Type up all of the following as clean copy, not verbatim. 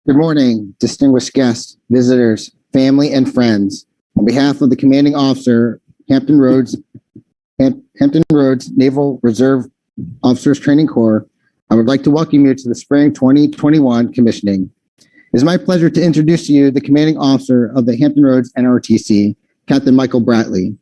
Good morning, distinguished guests, visitors, family, and friends. On behalf of the commanding officer, Hampton Roads Naval Reserve Officers Training Corps, I would like to welcome you to the Spring 2021 commissioning. It is my pleasure to introduce to you the commanding officer of the Hampton Roads NROTC, Captain Michael Bratley.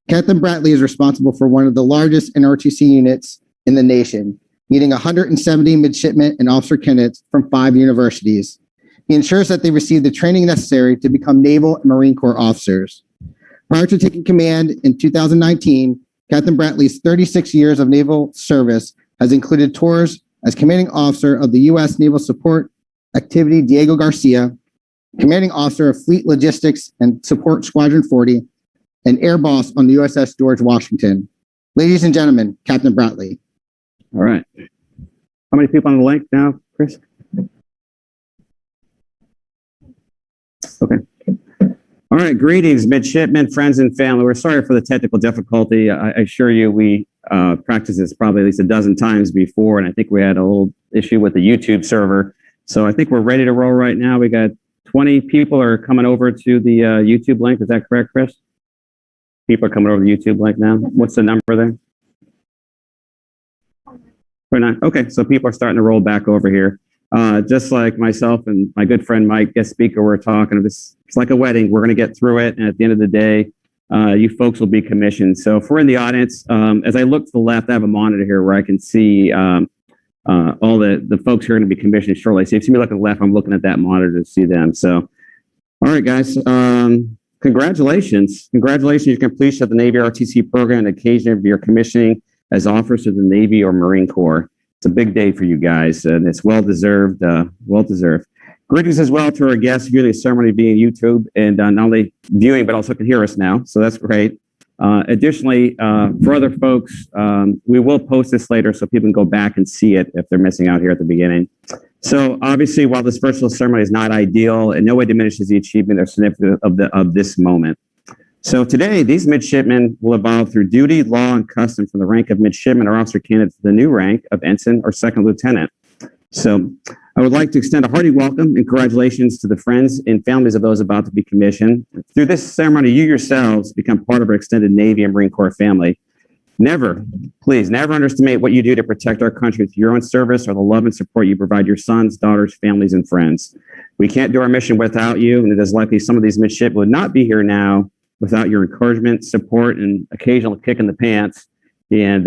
Captain Bratley is responsible for one of the largest NROTC units in the nation, meeting 170 midshipmen and officer candidates from 5 universities. He ensures that they receive the training necessary to become Naval and Marine Corps officers. Prior to taking command in 2019, Captain Bratley's 36 years of naval service has included tours as commanding officer of the U.S. Naval Support Activity Diego Garcia, commanding officer of Fleet Logistics and Support Squadron 40, and air boss on the USS George Washington. Ladies and gentlemen, Captain Bratley. All right. How many people on the link now, Chris? Okay. All right. Greetings, midshipmen, friends, and family. We're sorry for the technical difficulty. I assure you we practiced this probably at least a dozen times before, and I think we had a little issue with the YouTube server. So I think we're ready to roll right now. We got 20 people are coming over to the YouTube link. Is that correct, Chris? People are coming over to the YouTube link now. What's the number there? 29. Okay, so people are starting to roll back over here. Just like myself and my good friend Mike, guest speaker, we're talking. It's like a wedding. We're going to get through it, and at the end of the day, you folks will be commissioned. So if we're in the audience, as I look to the left, I have a monitor here where I can see all the folks who are going to be commissioned shortly. So if you see me look at the left, I'm looking at that monitor to see them. So, all right, guys. Congratulations. Congratulations on your completion of the Navy ROTC program and occasion of your commissioning as officers of the Navy or Marine Corps. It's a big day for you guys, and it's well-deserved, well-deserved. Greetings as well to our guests viewing the ceremony via YouTube, and not only viewing, but also can hear us now, so that's great. Additionally, for other folks, we will post this later so people can go back and see it if they're missing out here at the beginning. So obviously, while this virtual ceremony is not ideal, in no way diminishes the achievement or significance of this moment. So today, these midshipmen will evolve through duty, law, and custom from the rank of midshipman or officer candidate to the new rank of ensign or second lieutenant. So I would like to extend a hearty welcome and congratulations to the friends and families of those about to be commissioned. Through this ceremony, you yourselves become part of our extended Navy and Marine Corps family. Never, please, never underestimate what you do to protect our country through your own service or the love and support you provide your sons, daughters, families, and friends. We can't do our mission without you, and it is likely some of these midshipmen would not be here now without your encouragement, support, and occasional kick in the pants. And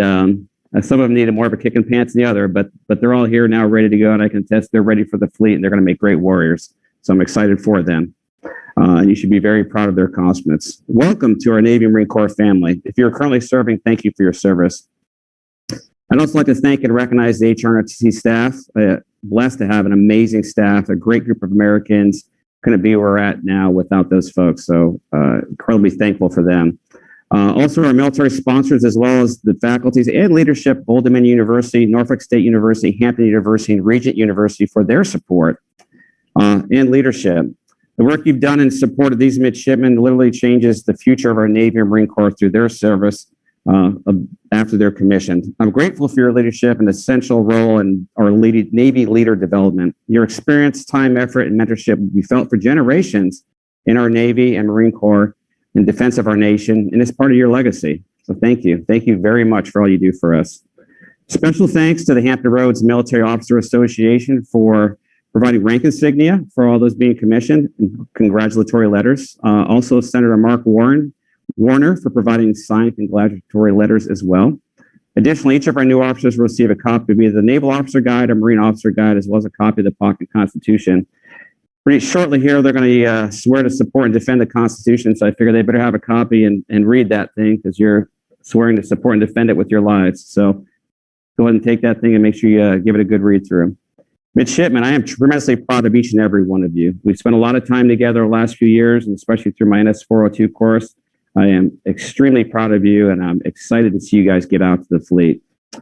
some of them needed more of a kick in the pants than the other, but they're all here now ready to go, and I can attest they're ready for the fleet, and they're going to make great warriors. So I'm excited for them. And you should be very proud of their accomplishments. Welcome to our Navy and Marine Corps family. If you're currently serving, thank you for your service. I'd also like to thank and recognize the NROTC staff. Blessed to have an amazing staff, a great group of Americans. Couldn't be where we're at now without those folks. So incredibly thankful for them. Also our military sponsors, as well as the faculties and leadership, Old Dominion University, Norfolk State University, Hampton University, and Regent University for their support and leadership. The work you've done in support of these midshipmen literally changes the future of our Navy and Marine Corps through their service after they're commissioned. I'm grateful for your leadership and essential role in our Navy leader development. Your experience, time, effort, and mentorship will be felt for generations in our Navy and Marine Corps in defense of our nation, and it's part of your legacy. So thank you. Thank you very much for all you do for us. Special thanks to the Hampton Roads Military Officer Association for providing rank insignia for all those being commissioned and congratulatory letters. Also, Senator Mark Warner for providing signed congratulatory letters as well. Additionally, each of our new officers will receive a copy of either the Naval Officer Guide or Marine Officer Guide, as well as a copy of the Pocket Constitution. Pretty shortly here, they're going to swear to support and defend the Constitution, so I figure they better have a copy and read that thing because you're swearing to support and defend it with your lives. So go ahead and take that thing and make sure you give it a good read through. Midshipmen, I am tremendously proud of each and every one of you. We've spent a lot of time together the last few years, and especially through my NS-402 course. I am extremely proud of you, and I'm excited to see you guys get out to the fleet.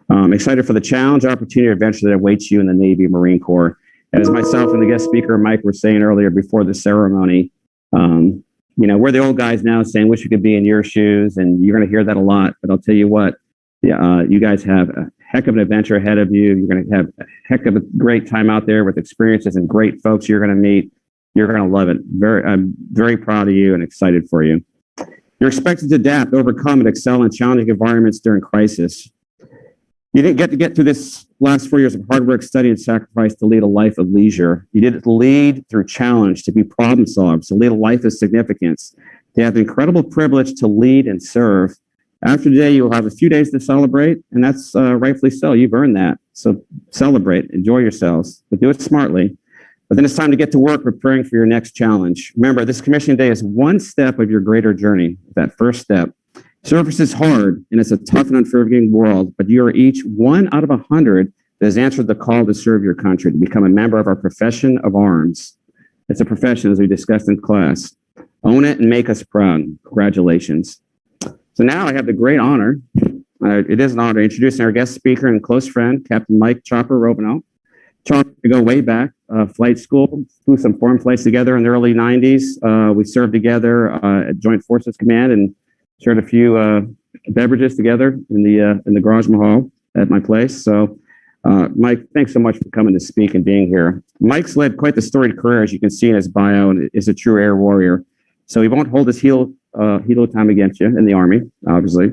I'm excited for the challenge, opportunity, adventure that awaits you in the Navy and Marine Corps. As myself and the guest speaker, Mike, were saying earlier before the ceremony, we're the old guys now saying, wish we could be in your shoes, and you're going to hear that a lot. But I'll tell you what, you guys have a heck of an adventure ahead of you. You're going to have a heck of a great time out there with experiences and great folks you're going to meet. You're going to love it. I'm very proud of you and excited for you. You're expected to adapt, overcome, and excel in challenging environments during crisis. You didn't get through this last 4 years of hard work, study, and sacrifice to lead a life of leisure. You didn't lead through challenge, to be problem solvers, to lead a life of significance. To have the incredible privilege to lead and serve. After today, you'll have a few days to celebrate, and that's rightfully so. You've earned that. So celebrate, enjoy yourselves, but do it smartly. But then it's time to get to work preparing for your next challenge. Remember, this commissioning day is one step of your greater journey, that first step. Service is hard, and it's a tough and unforgiving world, but you are each 1 out of 100 that has answered the call to serve your country, to become a member of our profession of arms. It's a profession, as we discussed in class. Own it and make us proud. Congratulations. So now I have the great honor, it is an honor, introducing our guest speaker and close friend, Captain Mike Chopper Robinow. Chopper, we go way back, flight school, flew some foreign flights together in the early 90s. We served together at Joint Forces Command and shared a few beverages together in the garage mahal at my place. So, Mike, thanks so much for coming to speak and being here. Mike's led quite the storied career, as you can see in his bio, and is a true air warrior. So he won't hold his heel time against you in the Army, obviously.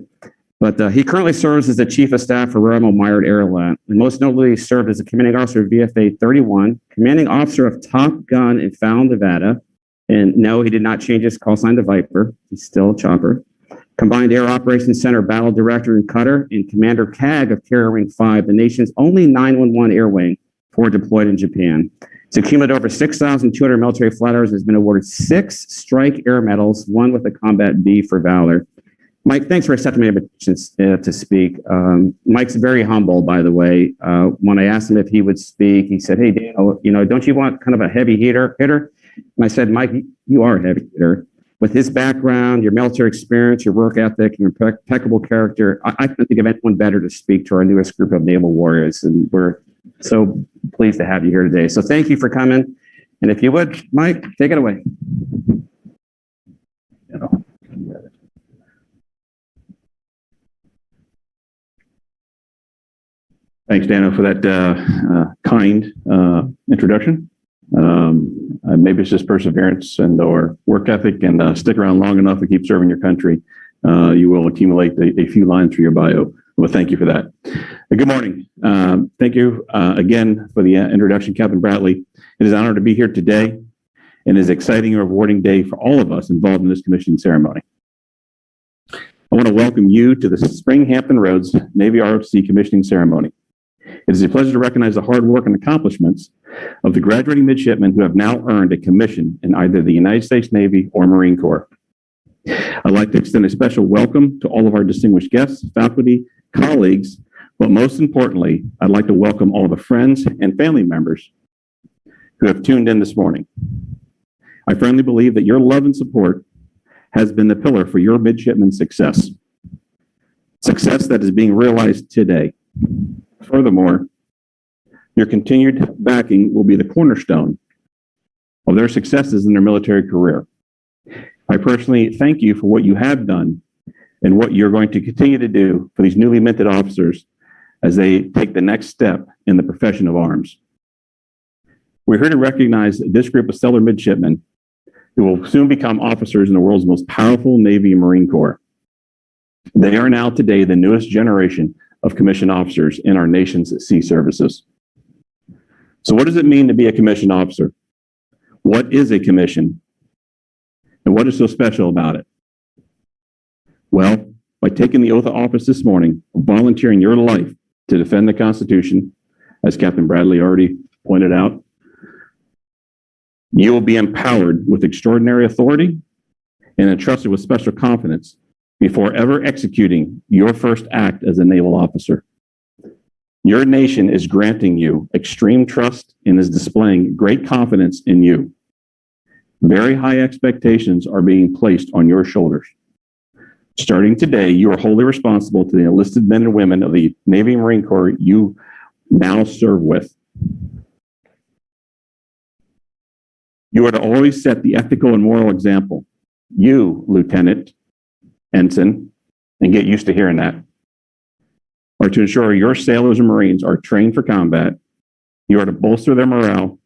But he currently serves as the Chief of Staff for Royal Mired Airland, and most notably served as a commanding officer of VFA 31, commanding officer of Top Gun in Fallon, Nevada. And no, he did not change his call sign to Viper. He's still Chopper. Combined Air Operations Center Battle Director in Qatar, and Commander CAG of Carrier Wing 5, the nation's only 911 air wing, forward deployed in Japan. It's accumulated over 6,200 military flight hours and has been awarded 6 Strike Air Medals, 1 with a Combat B for Valor. Mike, thanks for accepting my invitation to speak. Mike's very humble, by the way. When I asked him if he would speak, he said, "Hey, Daniel, don't you want kind of a heavy hitter?" And I said, "Mike, you are a heavy hitter. With his background, your military experience, your work ethic, your impeccable character, I couldn't think of anyone better to speak to our newest group of naval warriors, and we're so pleased to have you here today. So thank you for coming. And if you would, Mike, take it away." Thanks, Dano, for that kind introduction. Maybe it's just perseverance and or work ethic, and stick around long enough and keep serving your country. You will accumulate a few lines for your bio. Well, thank you for that. Good morning. Thank you again for the introduction, Captain Bradley. It is an honor to be here today, and it is an exciting and rewarding day for all of us involved in this commissioning ceremony. I want to welcome you to the Spring Hampton Roads Navy ROTC commissioning ceremony. It is a pleasure to recognize the hard work and accomplishments of the graduating midshipmen who have now earned a commission in either the United States Navy or Marine Corps. I'd like to extend a special welcome to all of our distinguished guests, faculty, colleagues, but most importantly, I'd like to welcome all the friends and family members who have tuned in this morning. I firmly believe that your love and support has been the pillar for your midshipman success that is being realized today. Furthermore, your continued backing will be the cornerstone of their successes in their military career. I personally thank you for what you have done and what you're going to continue to do for these newly minted officers as they take the next step in the profession of arms. We're here to recognize this group of stellar midshipmen who will soon become officers in the world's most powerful Navy and Marine Corps. They are now today the newest generation of commissioned officers in our nation's sea services. So what does it mean to be a commissioned officer? What is a commission? And what is so special about it? Well, by taking the oath of office this morning, volunteering your life to defend the Constitution, as Captain Bradley already pointed out, you will be empowered with extraordinary authority and entrusted with special confidence before ever executing your first act as a naval officer. Your nation is granting you extreme trust and is displaying great confidence in you. Very high expectations are being placed on your shoulders. Starting today, you are wholly responsible to the enlisted men and women of the Navy and Marine Corps you now serve with. You are to always set the ethical and moral example. You, Lieutenant, Ensign, and get used to hearing that, are to ensure your sailors and Marines are trained for combat. You are to bolster their morale.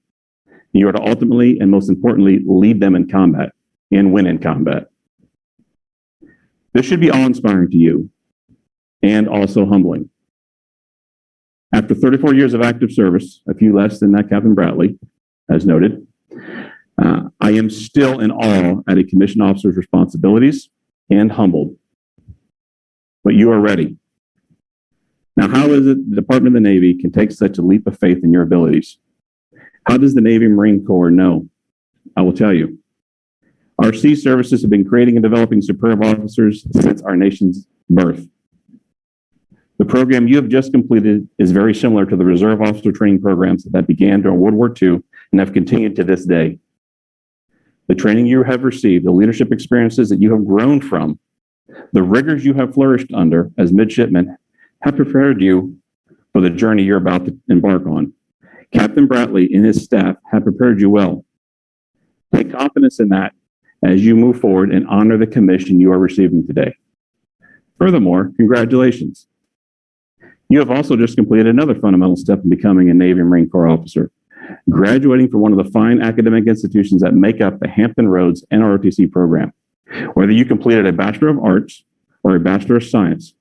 You are to ultimately and most importantly lead them in combat and win in combat. This should be awe-inspiring to you and also humbling. After 34 years of active service, a few less than that Captain Bradley, as noted, I am still in awe at a commissioned officer's responsibilities and humbled. But you are ready. Now, how is it the Department of the Navy can take such a leap of faith in your abilities? How does the Navy Marine Corps know? I will tell you. Our sea services have been creating and developing superb officers since our nation's birth. The program you have just completed is very similar to the reserve officer training programs that began during World War II and have continued to this day. The training you have received, the leadership experiences that you have grown from, the rigors you have flourished under as midshipmen have prepared you for the journey you're about to embark on. Captain Bradley and his staff have prepared you well. Take confidence in that as you move forward and honor the commission you are receiving today. Furthermore, congratulations. You have also just completed another fundamental step in becoming a Navy and Marine Corps officer, graduating from one of the fine academic institutions that make up the Hampton Roads NROTC program. Whether you completed a Bachelor of Arts or a Bachelor of Science,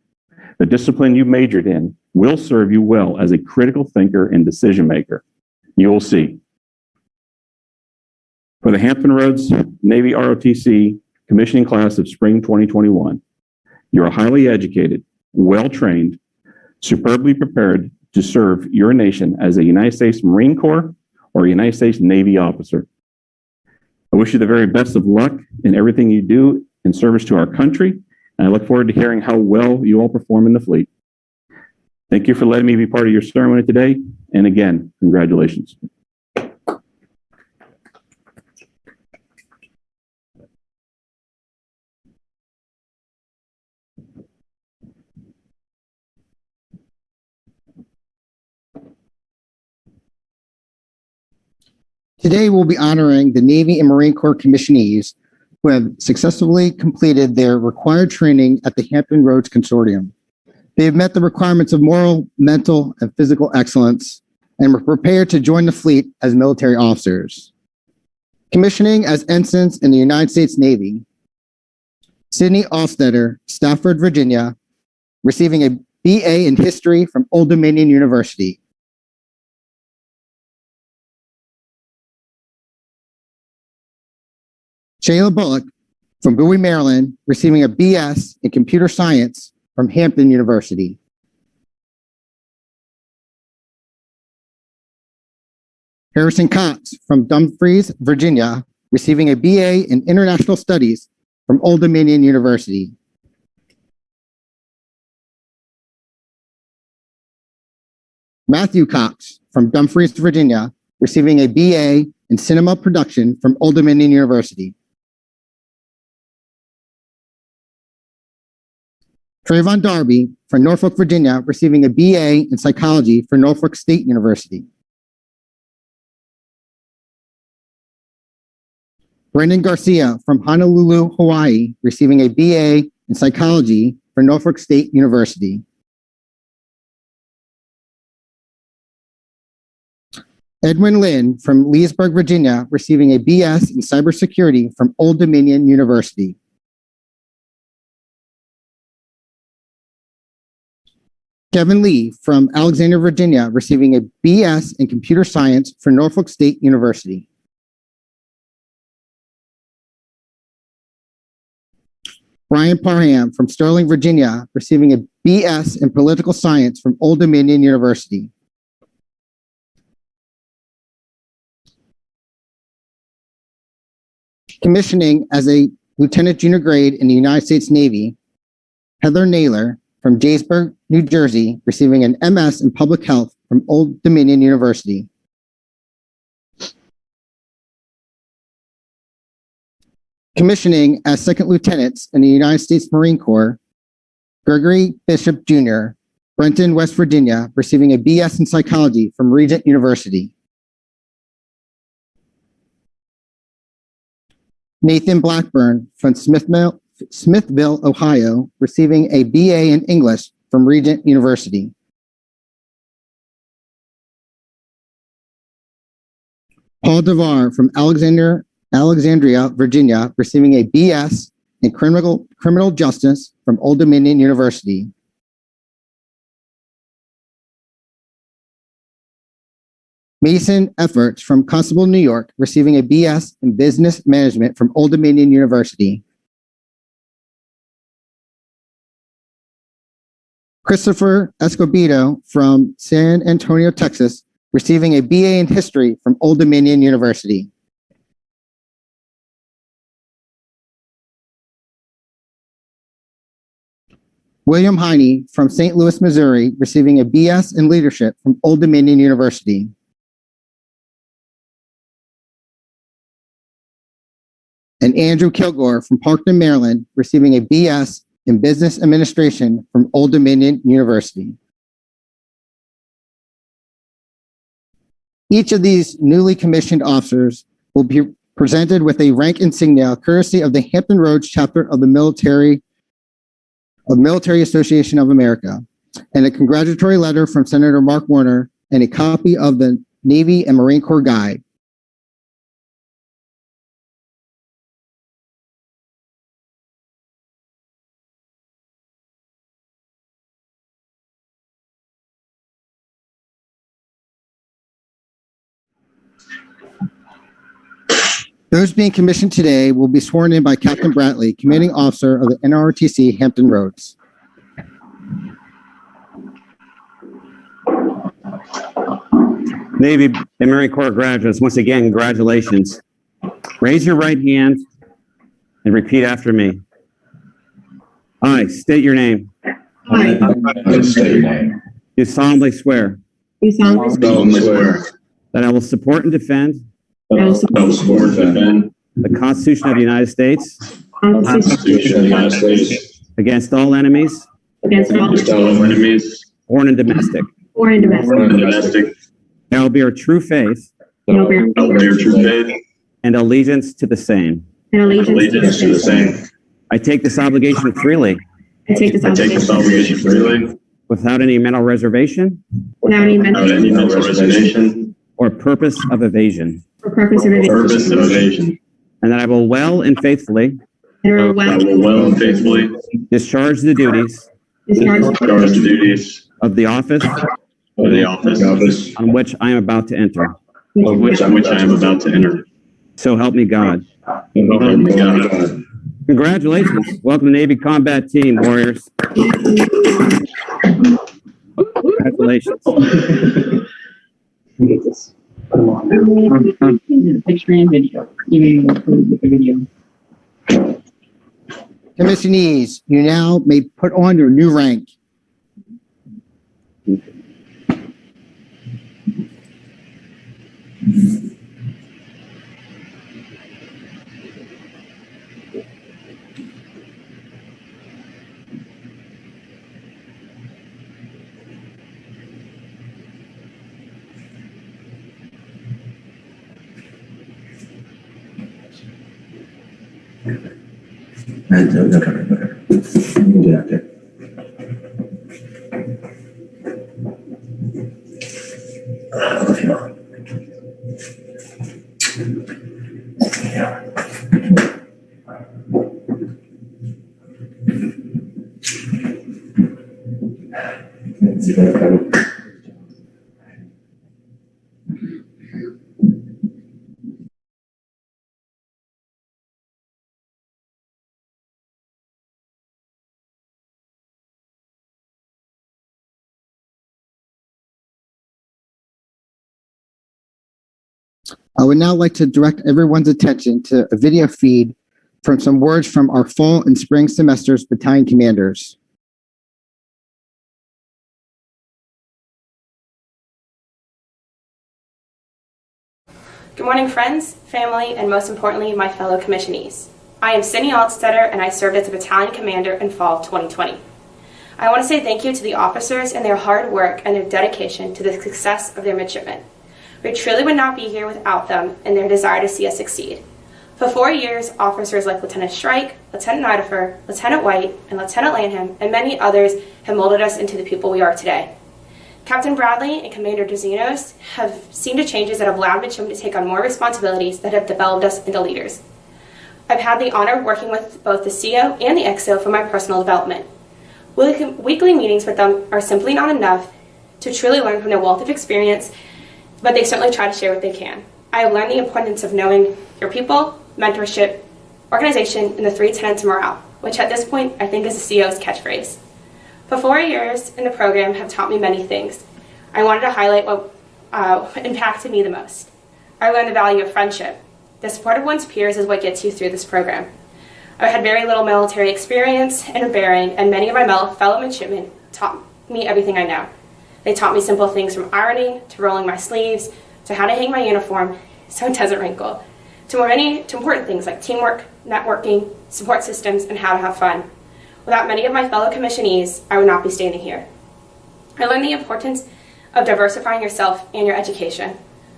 the discipline you majored in will serve you well as a critical thinker and decision maker. You will see. For the Hampton Roads Navy ROTC commissioning class of spring 2021, you are highly educated, well-trained, superbly prepared to serve your nation as a United States Marine Corps or a United States Navy officer. I wish you the very best of luck in everything you do in service to our country, and I look forward to hearing how well you all perform in the fleet. Thank you for letting me be part of your ceremony today, and again, congratulations. Today, we'll be honoring the Navy and Marine Corps commissionees who have successfully completed their required training at the Hampton Roads Consortium. They have met the requirements of moral, mental, and physical excellence and were prepared to join the fleet as military officers. Commissioning as ensigns in the United States Navy, Sydney Alstetter, Stafford, Virginia, receiving a BA in History from Old Dominion University. Shayla Bullock from Bowie, Maryland, receiving a BS in Computer Science from Hampton University. Harrison Cox from Dumfries, Virginia, receiving a BA in International Studies from Old Dominion University. Matthew Cox from Dumfries, Virginia, receiving a BA in Cinema Production from Old Dominion University. Trayvon Darby from Norfolk, Virginia, receiving a BA in Psychology from Norfolk State University. Brendan Garcia from Honolulu, Hawaii, receiving a BA in Psychology from Norfolk State University. Edwin Lin from Leesburg, Virginia, receiving a BS in Cybersecurity from Old Dominion University. Kevin Lee from Alexandria, Virginia, receiving a BS in Computer Science from Norfolk State University. Brian Parham from Sterling, Virginia, receiving a BS in Political Science from Old Dominion University. Commissioning as a Lieutenant Junior Grade in the United States Navy, Heather Naylor from Jaysburg, New Jersey, receiving an MS in Public Health from Old Dominion University. Commissioning as Second Lieutenants in the United States Marine Corps, Gregory Bishop Jr., Brenton, West Virginia, receiving a BS in Psychology from Regent University. Nathan Blackburn from Smithville, Ohio, receiving a BA in English from Regent University. Paul Devar from Alexandria, Virginia, receiving a BS in criminal justice from Old Dominion University. Mason Efforts from Constable, New York, receiving a BS in business management from Old Dominion University. Christopher Escobedo from San Antonio, Texas, receiving a BA in history from Old Dominion University. William Heine from St. Louis, Missouri, receiving a BS in leadership from Old Dominion University. And Andrew Kilgore from Parkton, Maryland, receiving a BS in business administration from Old Dominion University. Each of these newly commissioned officers will be presented with a rank insignia courtesy of the Hampton Roads chapter of the Military Association of America, and a congratulatory letter from Senator Mark Warner, and a copy of the Navy and Marine Corps Guide. Those being commissioned today will be sworn in by Captain Bradley, Commanding Officer of the NROTC Hampton Roads. Navy and Marine Corps graduates, once again, congratulations. Raise your right hand and repeat after me. I state your name. I state your name. Do solemnly swear Do solemnly swear that I will support and defend that I will support and defend the Constitution of the United States the Constitution of the United States against all enemies, against all enemies, foreign and domestic. foreign and domestic, And I will bear true faith and I'll bear true faith and allegiance to the same. and allegiance to the same. I take this obligation freely, I take this obligation freely, without any mental reservation without any mental reservation or purpose of evasion, or purpose of evasion, and that I will well and faithfully and I will well and faithfully discharge the duties discharge the duties of the office of the office on which I am about to enter. of which I am about to enter. So help me God. So help me God. Congratulations. Welcome to Navy Combat Team, Warriors. Congratulations. Picture and video. Even with the video. Commissionees, you now may put on your new rank. No cover. You can do that there. If you want. I would now like to direct everyone's attention to a video feed from some words from our fall and spring semesters battalion commanders. Good morning, friends, family, and most importantly, my fellow commissionees. I am Cindy Altstetter, and I served as a battalion commander in fall of 2020. I want to say thank you to the officers and their hard work and their dedication to the success of their midshipmen. We truly would not be here without them and their desire to see us succeed. For 4 years, officers like Lieutenant Shrike, Lieutenant Nidifer, Lieutenant White, and Lieutenant Lanham, and many others have molded us into the people we are today. Captain Bradley and Commander Duzinos have seen the changes that have allowed midshipmen to take on more responsibilities that have developed us into leaders. I've had the honor of working with both the CO and the XO for my personal development. Weekly meetings with them are simply not enough to truly learn from their wealth of experience, but they certainly try to share what they can. I have learned the importance of knowing your people, mentorship, organization, and the 3 tenets of morale, which at this point I think is the CO's catchphrase. For 4 years in the program have taught me many things. I wanted to highlight what impacted me the most. I learned the value of friendship. The support of one's peers is what gets you through this program. I had very little military experience and bearing, and many of my fellow midshipmen taught me everything I know. They taught me simple things from ironing to rolling my sleeves to how to hang my uniform so it doesn't wrinkle, to important things like teamwork, networking, support systems, and how to have fun. Without many of my fellow commissionees, I would not be standing here. I learned the importance of diversifying yourself and your education.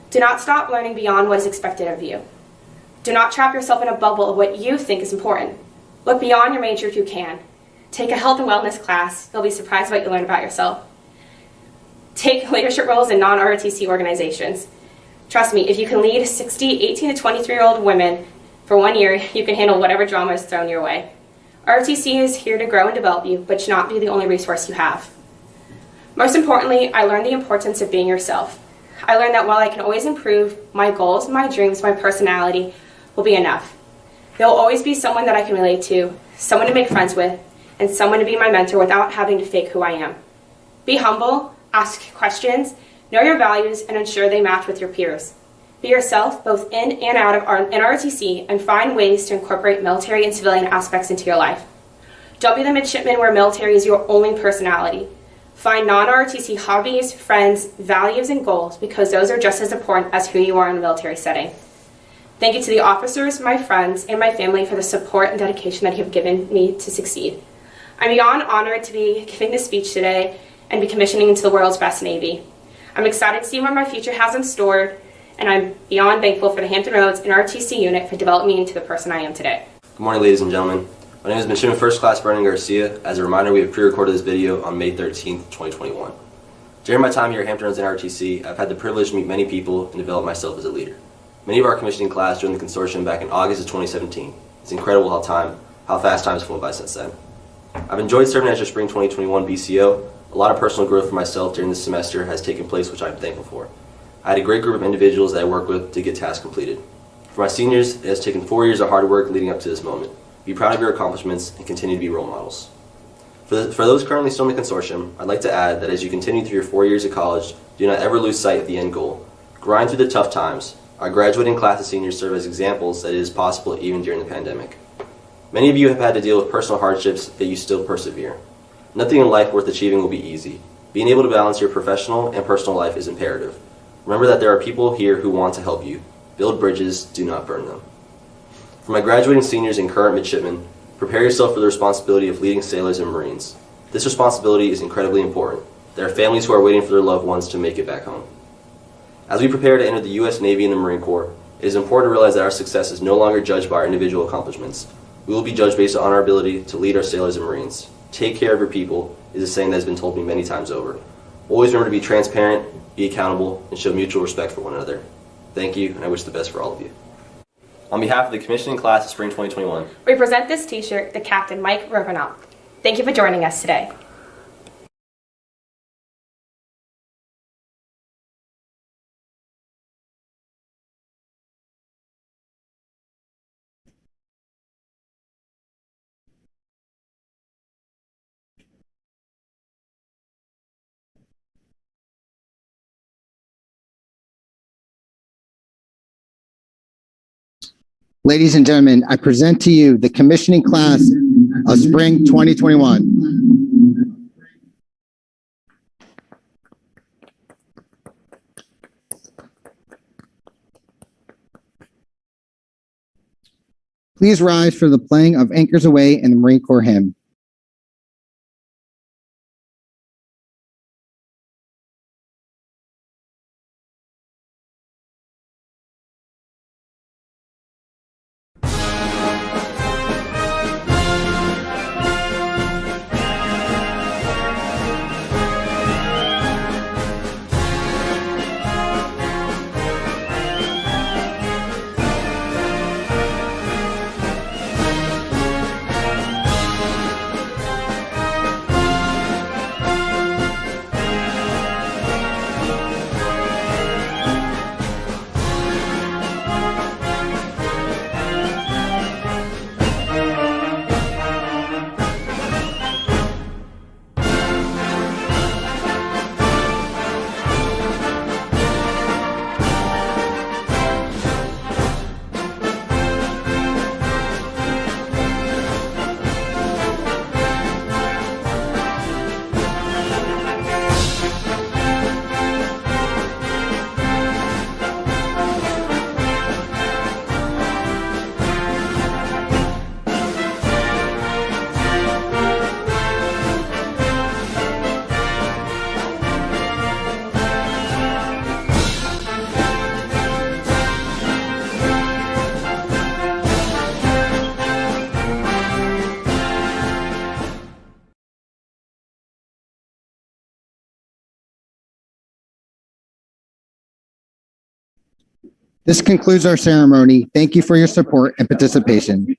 Do not stop learning beyond what is expected of you. Do not trap yourself in a bubble of what you think is important. Look beyond your major if you can. Take a health and wellness class. You'll be surprised what you learn about yourself. Take leadership roles in non-ROTC organizations. Trust me, if you can lead 18 to 23-year-old women for 1 year, you can handle whatever drama is thrown your way. ROTC is here to grow and develop you, but should not be the only resource you have. Most importantly, I learned the importance of being yourself. I learned that while I can always improve, my goals, my dreams, my personality will be enough. There will always be someone that I can relate to, someone to make friends with, and someone to be my mentor without having to fake who I am. Be humble, ask questions, know your values, and ensure they match with your peers. Be yourself both in and out of NROTC and find ways to incorporate military and civilian aspects into your life. Don't be the midshipman where military is your only personality. Find non-ROTC hobbies, friends, values, and goals because those are just as important as who you are in a military setting. Thank you to the officers, my friends, and my family for the support and dedication that you have given me to succeed. I'm beyond honored to be giving this speech today and be commissioning into the world's best Navy. I'm excited to see what my future has in store, and I'm beyond thankful for the Hampton Roads NROTC unit for developing me into the person I am today. Good morning, ladies and gentlemen. My name is Midshipman First Class Brennan Garcia. As a reminder, we have pre-recorded this video on May 13th, 2021. During my time here at Hampton Roads NROTC, I've had the privilege to meet many people and develop myself as a leader. Many of our commissioning class joined the consortium back in August of 2017. It's incredible how fast time has flown by since then. I've enjoyed serving as your Spring 2021 BCO. A lot of personal growth for myself during this semester has taken place, which I'm thankful for. I had a great group of individuals that I worked with to get tasks completed. For my seniors, it has taken 4 years of hard work leading up to this moment. Be proud of your accomplishments and continue to be role models. For those currently still in the consortium, I'd like to add that as you continue through your 4 years of college, do not ever lose sight of the end goal. Grind through the tough times. Our graduating class of seniors serve as examples that it is possible even during the pandemic. Many of you have had to deal with personal hardships, yet you still persevere. Nothing in life worth achieving will be easy. Being able to balance your professional and personal life is imperative. Remember that there are people here who want to help you. Build bridges, do not burn them. For my graduating seniors and current midshipmen, prepare yourself for the responsibility of leading sailors and Marines. This responsibility is incredibly important. There are families who are waiting for their loved ones to make it back home. As we prepare to enter the U.S. Navy and the Marine Corps, it is important to realize that our success is no longer judged by our individual accomplishments. We will be judged based on our ability to lead our sailors and Marines. Take care of your people is a saying that has been told me many times over. Always remember to be transparent, be accountable, and show mutual respect for one another. Thank you, and I wish the best for all of you. On behalf of the commissioning class of Spring 2021, we present this t-shirt to Captain Mike Romanov. Thank you for joining us today. Ladies and gentlemen, I present to you the commissioning class of Spring 2021. Please rise for the playing of Anchors Away and the Marine Corps hymn. This concludes our ceremony. Thank you for your support and participation.